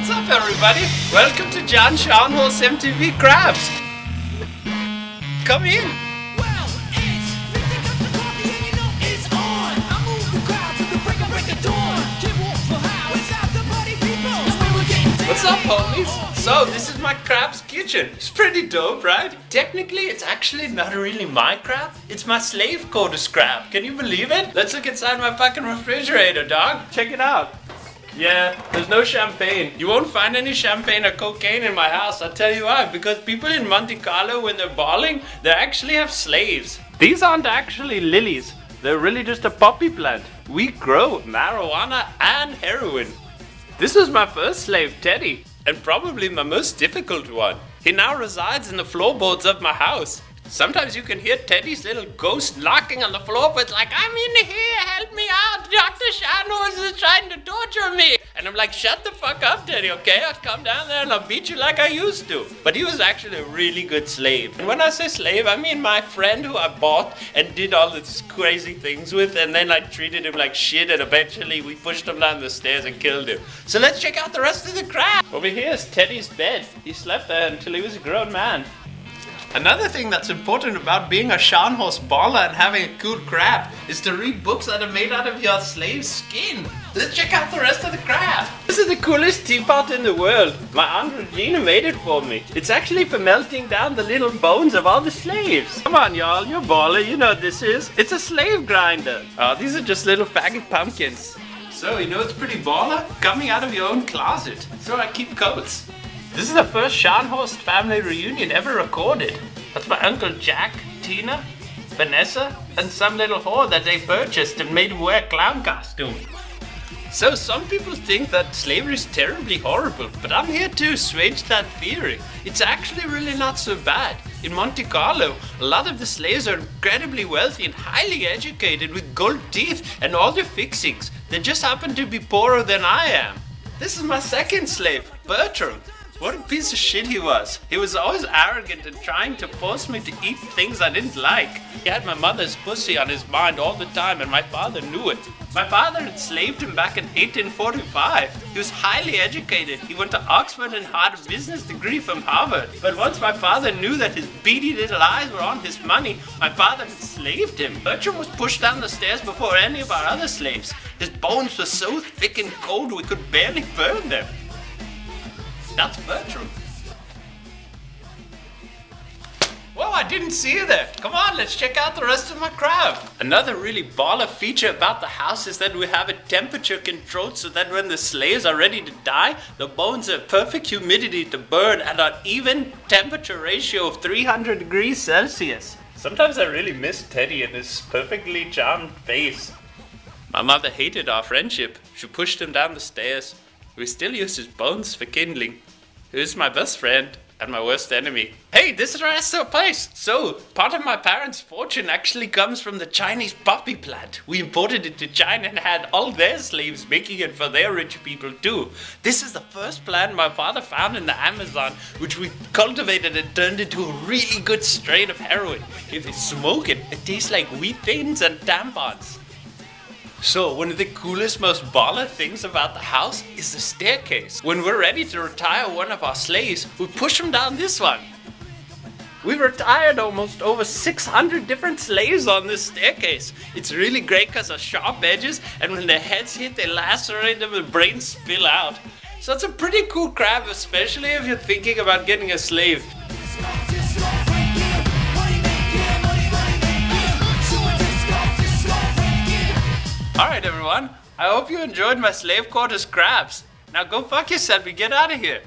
What's up, everybody? Welcome to John Scharnhorst's MTV Crabs. Come in. Well, it's 50 cups of coffee and you know it's on. I move the crowd to the break of dawn. Kid walks for how without the party people. We were getting down. What's up, homies? So, this is my crab's kitchen. It's pretty dope, right? Technically, it's actually not really my crab. It's my slave quarters crab. Can you believe it? Let's look inside my fucking refrigerator, dog. Check it out. Yeah, there's no champagne. You won't find any champagne or cocaine in my house. I'll tell you why. Because people in Monte Carlo, when they're balling, they actually have slaves. These aren't actually lilies. They're really just a poppy plant. We grow marijuana and heroin. This was my first slave, Teddy. And probably my most difficult one. He now resides in the floorboards of my house. Sometimes you can hear Teddy's little ghost knocking on the floorboards like, I'm in here, help me out, Dr. Scharnhorst is trying to torture me. And I'm like, shut the fuck up, Teddy, okay? I'll come down there and I'll beat you like I used to. But he was actually a really good slave. And when I say slave, I mean my friend who I bought and did all these crazy things with, and then I treated him like shit, and eventually we pushed him down the stairs and killed him. So let's check out the rest of the crab. Over here is Teddy's bed. He slept there until he was a grown man. Another thing that's important about being a Scharnhorst baller and having a cool crab is to read books that are made out of your slave's skin. Let's check out the rest of the crab. This is the coolest teapot in the world. My Aunt Regina made it for me. It's actually for melting down the little bones of all the slaves. Come on, y'all, you're a baller, you know what this is. It's a slave grinder. Oh, these are just little faggot pumpkins. So, you know it's pretty baller? Coming out of your own closet. So I keep coats. This is the first Scharnhorst family reunion ever recorded. That's my Uncle Jack, Tina, Vanessa, and some little whore that they purchased and made him wear a clown costume. So some people think that slavery is terribly horrible, but I'm here to assuage that theory. It's actually really not so bad. In Monte Carlo, a lot of the slaves are incredibly wealthy and highly educated with gold teeth and all their fixings. They just happen to be poorer than I am. This is my second slave, Bertram. What a piece of shit he was. He was always arrogant and trying to force me to eat things I didn't like. He had my mother's pussy on his mind all the time, and my father knew it. My father enslaved him back in 1845. He was highly educated. He went to Oxford and had a business degree from Harvard. But once my father knew that his beady little eyes were on his money, my father enslaved him. Bertram was pushed down the stairs before any of our other slaves. His bones were so thick and cold we could barely burn them. That's Bertram. Whoa, I didn't see you there. Come on, let's check out the rest of my crab. Another really baller feature about the house is that we have it temperature controlled so that when the slaves are ready to die, the bones have perfect humidity to burn at an even temperature ratio of 300 degrees Celsius. Sometimes I really miss Teddy and his perfectly charmed face. My mother hated our friendship. She pushed him down the stairs. We still use his bones for kindling. He was my best friend and my worst enemy. Hey, this is the rest of the place. So, part of my parents' fortune actually comes from the Chinese poppy plant. We imported it to China and had all their slaves making it for their rich people too. This is the first plant my father found in the Amazon, which we cultivated and turned into a really good strain of heroin. If you smoke it, it tastes like wheat thins and tampons. So, one of the coolest, most baller things about the house is the staircase. When we're ready to retire one of our slaves, we push him down this one. We've retired almost over 600 different slaves on this staircase. It's really great because of sharp edges, and when their heads hit, they lacerate them and the brains spill out. So it's a pretty cool crab, especially if you're thinking about getting a slave. Alright everyone, I hope you enjoyed my slave quarters crabs. Now go fuck yourself and get out of here.